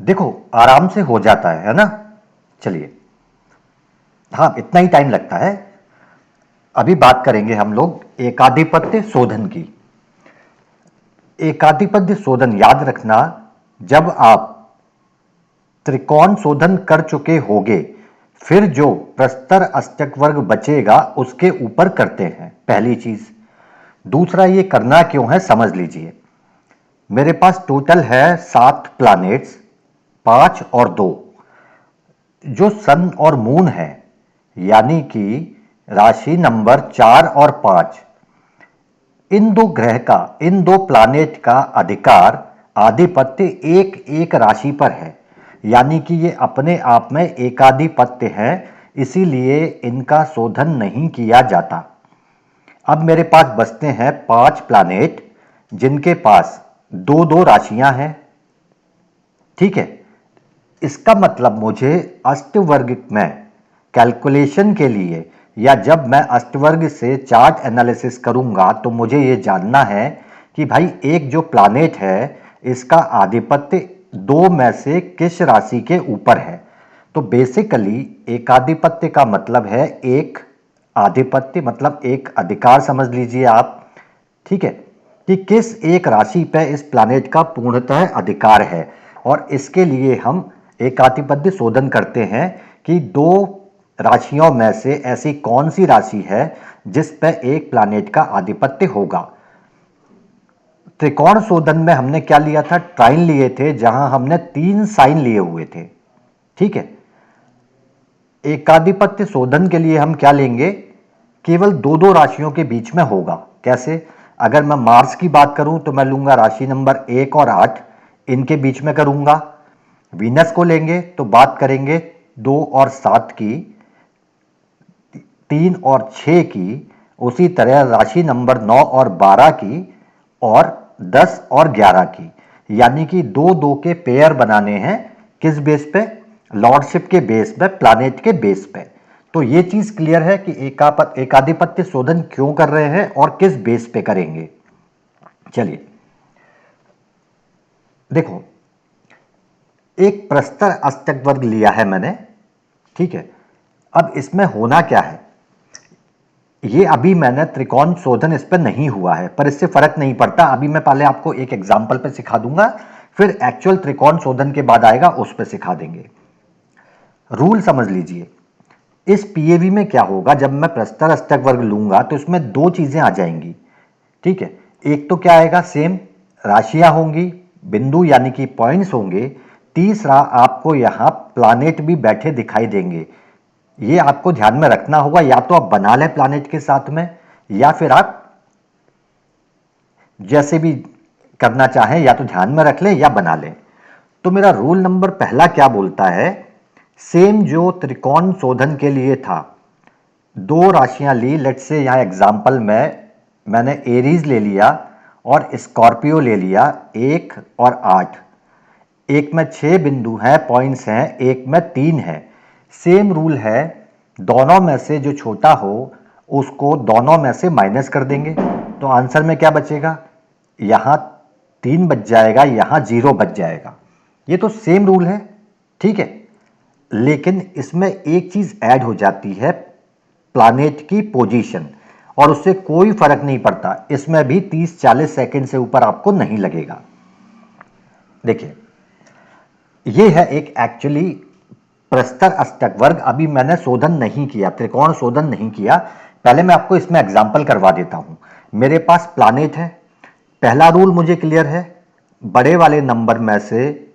देखो, आराम से हो जाता है ना। चलिए, हाँ, इतना ही टाइम लगता है। अभी बात करेंगे हम लोग एकाधिपत्य शोधन की। एकाधिपत्य शोधन याद रखना, जब आप त्रिकोण शोधन कर चुके होगे, फिर जो प्रस्तर अष्टक वर्ग बचेगा उसके ऊपर करते हैं, पहली चीज। दूसरा, ये करना क्यों है समझ लीजिए। मेरे पास टोटल है 7 प्लैनेट्स, 5 और 2। जो सन और मून है, यानी कि राशि नंबर 4 और 5, इन दो ग्रह का, इन दो प्लैनेट का अधिकार, आधिपत्य एक एक राशि पर है, यानी कि ये अपने आप में एकाधिपत्य है, इसीलिए इनका शोधन नहीं किया जाता। अब मेरे पास बचते हैं 5 प्लैनेट, जिनके पास दो दो राशियां हैं। ठीक है। इसका मतलब मुझे अष्टवर्ग में कैलकुलेशन के लिए, या जब मैं अष्टवर्ग से चार्ट एनालिसिस करूंगा, तो मुझे यह जानना है कि भाई एक जो प्लैनेट है इसका आधिपत्य दो में से किस राशि के ऊपर है। तो बेसिकली एकाधिपत्य का मतलब है एक आधिपत्य, मतलब एक अधिकार समझ लीजिए आप। ठीक है, कि किस एक राशि पे इस प्लैनेट का पूर्णतः अधिकार है। और इसके लिए हम एकाधिपत्य शोधन करते हैं कि दो राशियों में से ऐसी कौन सी राशि है जिस पे एक प्लैनेट का आधिपत्य होगा। त्रिकोण शोधन में हमने क्या लिया था, ट्राइन लिए थे, जहां हमने 3 साइन लिए हुए थे। ठीक है। एकाधिपत्य शोधन के लिए हम क्या लेंगे, केवल दो दो राशियों के बीच में होगा। कैसे? अगर मैं मार्स की बात करूं तो मैं लूंगा राशि नंबर 1 और 8, इनके बीच में करूंगा। वीनस को लेंगे तो बात करेंगे 2 और 7 की, 3 और 6 की, उसी तरह राशि नंबर 9 और 12 की, और 10 और 11 की। यानी कि दो दो के पेयर बनाने हैं। किस बेस पे? लॉर्डशिप के बेस पे, प्लैनेट के बेस पे। तो ये चीज क्लियर है कि एकाधिपत्य शोधन क्यों कर रहे हैं और किस बेस पे करेंगे। चलिए देखो, एक प्रस्तर अष्टक वर्ग लिया है मैंने। ठीक है। अब इसमें होना क्या है, ये अभी मैंने त्रिकोण शोधन इस पर नहीं हुआ है, पर इससे फर्क नहीं पड़ता। अभी मैं पहले आपको एक एग्जाम्पल पे सिखा दूंगा, फिर एक्चुअल त्रिकोण शोधन के बाद आएगा उस पर सिखा देंगे। रूल समझ लीजिए। इस पीएवी में क्या होगा, जब मैं प्रस्तर अष्टक वर्ग लूंगा तो इसमें दो चीजें आ जाएंगी। ठीक है। एक तो क्या आएगा, सेम राशियां होंगी, बिंदु यानी कि पॉइंट्स होंगे। तीसरा, आपको यहां प्लैनेट भी बैठे दिखाई देंगे। ये आपको ध्यान में रखना होगा, या तो आप बना लें प्लैनेट के साथ में, या फिर आप जैसे भी करना चाहें, या तो ध्यान में रख लें या बना लें। तो मेरा रूल नंबर पहला क्या बोलता है, सेम जो त्रिकोण शोधन के लिए था, दो राशियां ली। लेट से यहां एग्जाम्पल में मैंने एरीज ले लिया और स्कॉर्पियो ले लिया, 1 और 8। एक में 6 बिंदु हैं, पॉइंट्स हैं, एक में 3 है। सेम रूल है, दोनों में से जो छोटा हो उसको दोनों में से माइनस कर देंगे, तो आंसर में क्या बचेगा, यहां 3 बच जाएगा, यहां 0 बच जाएगा। ये तो सेम रूल है। ठीक है। लेकिन इसमें एक चीज ऐड हो जाती है, प्लैनेट की पोजीशन, और उससे कोई फर्क नहीं पड़ता। इसमें भी 30-40 सेकंड से ऊपर आपको नहीं लगेगा। देखिए, ये है एक एक्चुअली प्रस्तर अष्टक वर्ग। अभी मैंने शोधन नहीं किया, त्रिकोण शोधन नहीं किया। पहले मैं आपको इसमें एग्जाम्पल करवा देता हूं। मेरे पास प्लैनेट है। पहला रूल मुझे क्लियर है, बड़े वाले नंबर में से,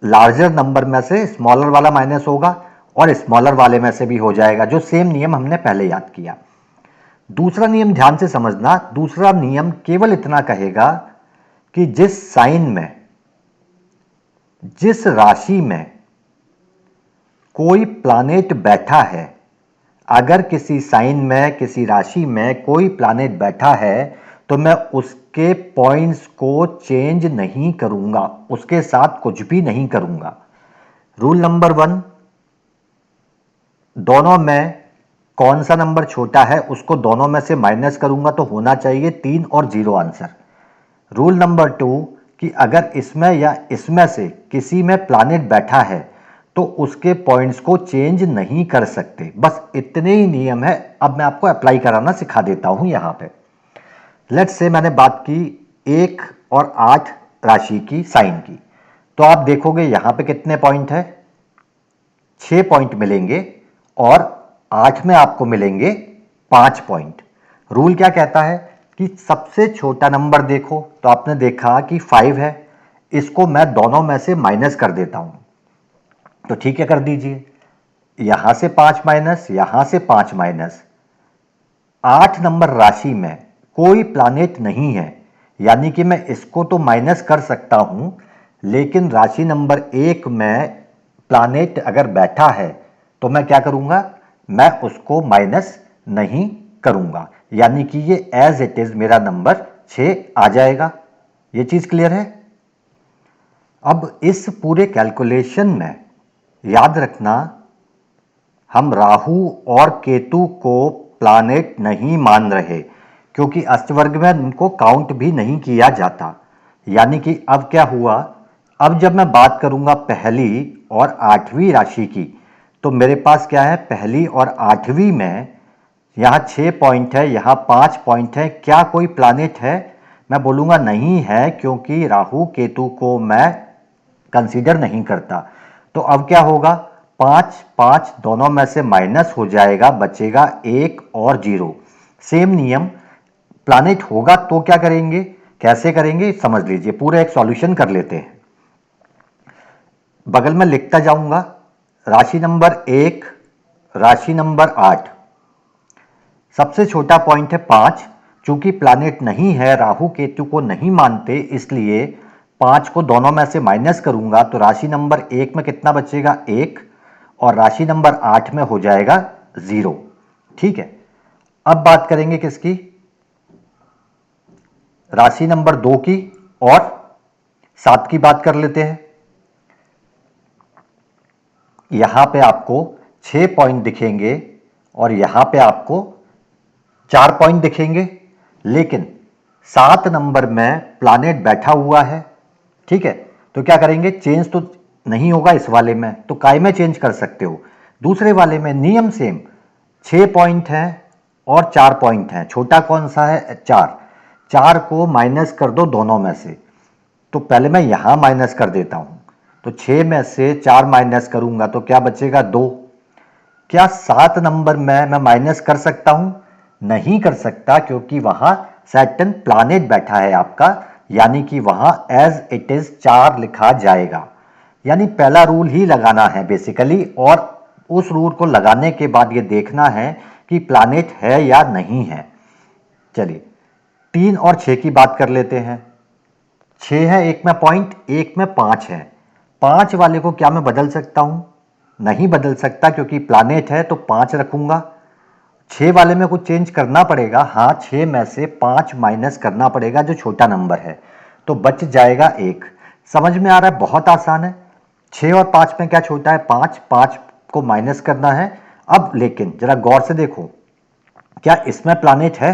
लार्जर नंबर में से स्मॉलर वाला माइनस होगा, और स्मॉलर वाले में से भी हो जाएगा, जो सेम नियम हमने पहले याद किया। दूसरा नियम ध्यान से समझना। दूसरा नियम केवल इतना कहेगा कि जिस साइन में, जिस राशि में कोई प्लैनेट बैठा है, अगर किसी साइन में, किसी राशि में कोई प्लैनेट बैठा है, तो मैं उसके पॉइंट्स को चेंज नहीं करूंगा, उसके साथ कुछ भी नहीं करूंगा। रूल नंबर 1, दोनों में कौन सा नंबर छोटा है उसको दोनों में से माइनस करूंगा, तो होना चाहिए 3 और 0 आंसर। रूल नंबर 2, कि अगर इसमें या इसमें से किसी में प्लैनेट बैठा है तो उसके पॉइंट्स को चेंज नहीं कर सकते। बस इतने ही नियम है। अब मैं आपको अप्लाई कराना सिखा देता हूं। यहां पे लेट्स से मैंने बात की 1 और 8 राशि की साइन की, तो आप देखोगे यहां पे कितने पॉइंट है, 6 पॉइंट मिलेंगे और 8 में आपको मिलेंगे 5 पॉइंट। रूल क्या कहता है कि सबसे छोटा नंबर देखो, तो आपने देखा कि 5 है, इसको मैं दोनों में से माइनस कर देता हूं, तो ठीक है कर दीजिए। यहां से 5 माइनस, यहां से 5 माइनस, 8 नंबर राशि में कोई प्लैनेट नहीं है, यानी कि मैं इसको तो माइनस कर सकता हूं, लेकिन राशि नंबर 1 में प्लैनेट अगर बैठा है तो मैं क्या करूंगा, मैं उसको माइनस नहीं करूंगा, यानी कि ये एज इट इज मेरा नंबर 6 आ जाएगा। ये चीज क्लियर है। अब इस पूरे कैलकुलेशन में याद रखना, हम राहु और केतु को प्लैनेट नहीं मान रहे, क्योंकि अष्टवर्ग में उनको काउंट भी नहीं किया जाता। यानी कि अब क्या हुआ, अब जब मैं बात करूंगा पहली और 8वीं राशि की, तो मेरे पास क्या है, पहली और 8वीं में यहां 6 पॉइंट है, यहां 5 पॉइंट है, क्या कोई प्लैनेट है? मैं बोलूंगा नहीं है, क्योंकि राहु केतु को मैं कंसीडर नहीं करता। तो अब क्या होगा, 5 5 दोनों में से माइनस हो जाएगा, बचेगा 1 और 0। सेम नियम, प्लैनेट होगा तो क्या करेंगे, कैसे करेंगे समझ लीजिए। पूरा एक सॉल्यूशन कर लेते हैं। बगल में लिखता जाऊंगा, राशि नंबर 1, राशि नंबर 8, सबसे छोटा पॉइंट है 5। चूंकि प्लैनेट नहीं है, राहु केतु को नहीं मानते, इसलिए 5 को दोनों में से माइनस करूंगा, तो राशि नंबर 1 में कितना बचेगा, 1, और राशि नंबर 8 में हो जाएगा 0। ठीक है। अब बात करेंगे किसकी, राशि नंबर 2 की और 7 की बात कर लेते हैं। यहां पे आपको 6 पॉइंट दिखेंगे और यहां पे आपको 4 पॉइंट दिखेंगे, लेकिन 7 नंबर में प्लैनेट बैठा हुआ है। ठीक है, तो क्या करेंगे, चेंज तो नहीं होगा इस वाले में, तो काय में चेंज कर सकते हो, दूसरे वाले में नियम सेम, 6 पॉइंट है और 4 पॉइंट है, छोटा कौन सा है, 4, 4 को माइनस कर दो दोनों में से। तो पहले मैं यहां माइनस कर देता हूं, तो 6 में से 4 माइनस करूंगा तो क्या बचेगा, 2। क्या 7 नंबर में मैं माइनस कर सकता हूं, नहीं कर सकता, क्योंकि वहां सैटर्न प्लैनेट बैठा है आपका, यानी कि वहां एज इट इज 4 लिखा जाएगा। यानी पहला रूल ही लगाना है बेसिकली, और उस रूल को लगाने के बाद ये देखना है कि प्लैनेट है या नहीं है। चलिए 3 और 6 की बात कर लेते हैं। 6 है, एक में पॉइंट, एक में 5 है। 5 वाले को क्या मैं बदल सकता हूं, नहीं बदल सकता, क्योंकि प्लैनेट है तो 5 रखूंगा। 6 वाले में कुछ चेंज करना पड़ेगा, हाँ 6 में से 5 माइनस करना पड़ेगा जो छोटा नंबर है, तो बच जाएगा 1। समझ में आ रहा है, बहुत आसान है। 6 और 5 में क्या छोटा है, 5, 5 को माइनस करना है। अब लेकिन जरा गौर से देखो, क्या इसमें प्लैनेट है,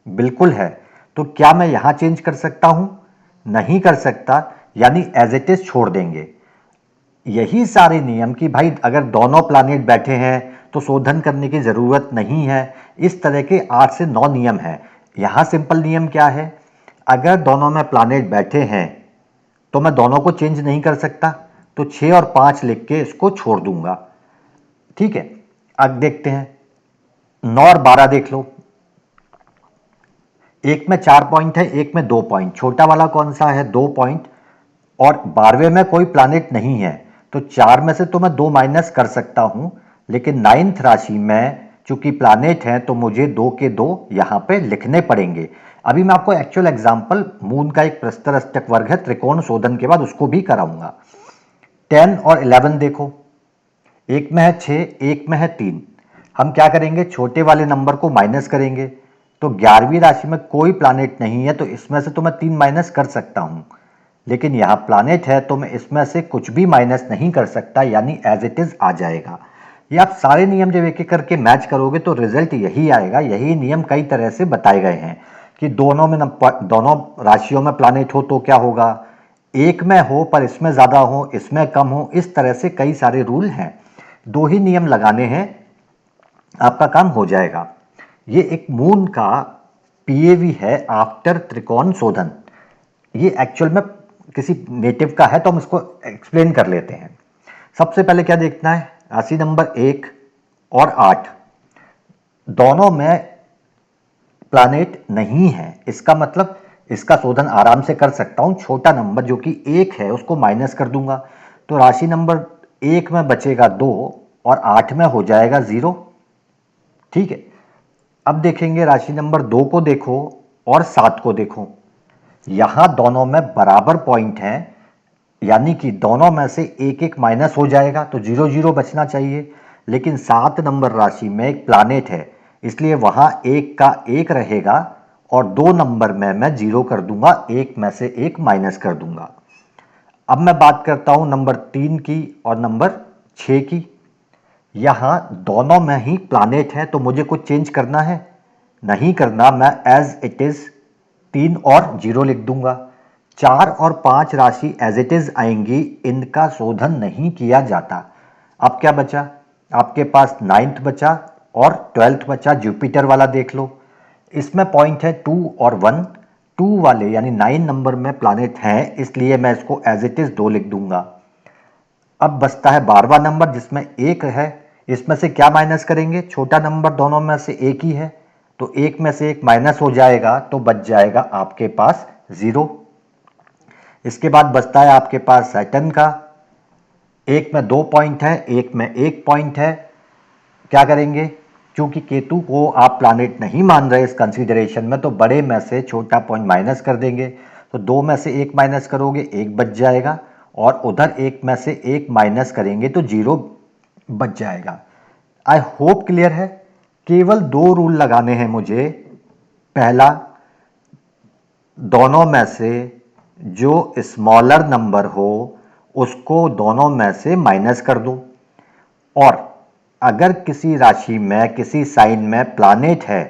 बिल्कुल है, तो क्या मैं यहां चेंज कर सकता हूं, नहीं कर सकता, यानी एज इट इज छोड़ देंगे। यही सारे नियम कि भाई अगर दोनों प्लैनेट बैठे हैं तो शोधन करने की जरूरत नहीं है, इस तरह के 8 से 9 नियम हैं। यहां सिंपल नियम क्या है, अगर दोनों में प्लैनेट बैठे हैं तो मैं दोनों को चेंज नहीं कर सकता, तो 6 और 5 लिख के इसको छोड़ दूंगा। ठीक है, अब देखते हैं 9 और 12 देख लो। एक में 4 पॉइंट है, एक में 2 पॉइंट, छोटा वाला कौन सा है, 2 पॉइंट, और 12वें में कोई प्लैनेट नहीं है, तो 4 में से तो मैं 2 माइनस कर सकता हूं, लेकिन 9th राशि में चूंकि प्लैनेट है तो मुझे 2 के 2 यहां पे लिखने पड़ेंगे। अभी मैं आपको एक्चुअल एग्जांपल, मून का एक प्रस्तर अष्टक वर्ग है त्रिकोण शोधन के बाद, उसको भी कराऊंगा। 10 और 11 देखो, एक में है 6, एक में है 3। हम क्या करेंगे, छोटे वाले नंबर को माइनस करेंगे, तो 11वीं राशि में कोई प्लैनेट नहीं है, तो इसमें से तो मैं 3 माइनस कर सकता हूं, लेकिन यहां प्लैनेट है तो मैं इसमें से कुछ भी माइनस नहीं कर सकता, यानी एज इट इज आ जाएगा। ये आप सारे नियम जब एक एक करके मैच करोगे तो रिजल्ट यही आएगा। यही नियम कई तरह से बताए गए हैं कि दोनों राशियों में प्लानेट हो तो क्या होगा, एक में हो पर इसमें ज़्यादा हो, इसमें कम हो, इस तरह से कई सारे रूल हैं। दो ही नियम लगाने हैं, आपका काम हो जाएगा। ये एक मून का पीएवी है आफ्टर त्रिकोण शोधन। ये एक्चुअल में किसी नेटिव का है तो हम इसको एक्सप्लेन कर लेते हैं। सबसे पहले क्या देखना है, राशि नंबर 1 और 8 दोनों में प्लानेट नहीं है। इसका मतलब इसका शोधन आराम से कर सकता हूं। छोटा नंबर जो कि 1 है उसको माइनस कर दूंगा, तो राशि नंबर 1 में बचेगा 2 और 8 में हो जाएगा 0। ठीक है, अब देखेंगे राशि नंबर 2 को देखो और 7 को देखो। यहां दोनों में बराबर पॉइंट हैं, यानी कि दोनों में से एक एक माइनस हो जाएगा तो 0 0 बचना चाहिए। लेकिन 7 नंबर राशि में एक प्लानेट है, इसलिए वहां एक का एक रहेगा और 2 नंबर में मैं 0 कर दूंगा, एक में से एक माइनस कर दूंगा। अब मैं बात करता हूं नंबर 3 की और नंबर 6 की। यहां दोनों में ही प्लानेट है तो मुझे कुछ चेंज करना है नहीं करना, मैं एज इट इज 3 और 0 लिख दूंगा। 4 और 5 राशि एज इट इज आएंगी, इनका शोधन नहीं किया जाता। अब क्या बचा, आपके पास 9th बचा और 12th बचा। जुपिटर वाला देख लो, इसमें पॉइंट है 2 और 1। 2 वाले यानी 9 नंबर में प्लानेट हैं, इसलिए मैं इसको एज इट इज 2 लिख दूंगा। अब बचता है 12वां नंबर जिसमें 1 है। इसमें से क्या माइनस करेंगे, छोटा नंबर दोनों में से एक ही है तो एक में से एक माइनस हो जाएगा तो बच जाएगा आपके पास 0। इसके बाद बचता है आपके पास सैटर्न का। एक में 2 पॉइंट है, एक में 1 पॉइंट है। क्या करेंगे, क्योंकि केतु को आप प्लानेट नहीं मान रहे इस कंसीडरेशन में, तो बड़े में से छोटा पॉइंट माइनस कर देंगे। तो 2 में से 1 माइनस करोगे 1 बच जाएगा और उधर 1 में से 1 माइनस करेंगे तो 0 बच जाएगा। आई होप क्लियर है। केवल 2 रूल लगाने हैं मुझे। पहला, दोनों में से जो स्मॉलर नंबर हो उसको दोनों में से माइनस कर दो, और अगर किसी राशि में किसी साइन में प्लानेट है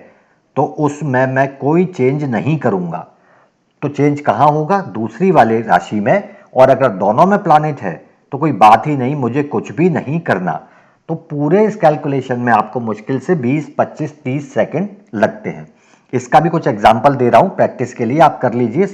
तो उसमें मैं कोई चेंज नहीं करूंगा। तो चेंज कहां होगा, दूसरी वाले राशि में। और अगर दोनों में प्लानेट है तो कोई बात ही नहीं, मुझे कुछ भी नहीं करना। तो पूरे इस कैलकुलेशन में आपको मुश्किल से 20 25 30 सेकंड लगते हैं। इसका भी कुछ एग्जांपल दे रहा हूं प्रैक्टिस के लिए, आप कर लीजिए।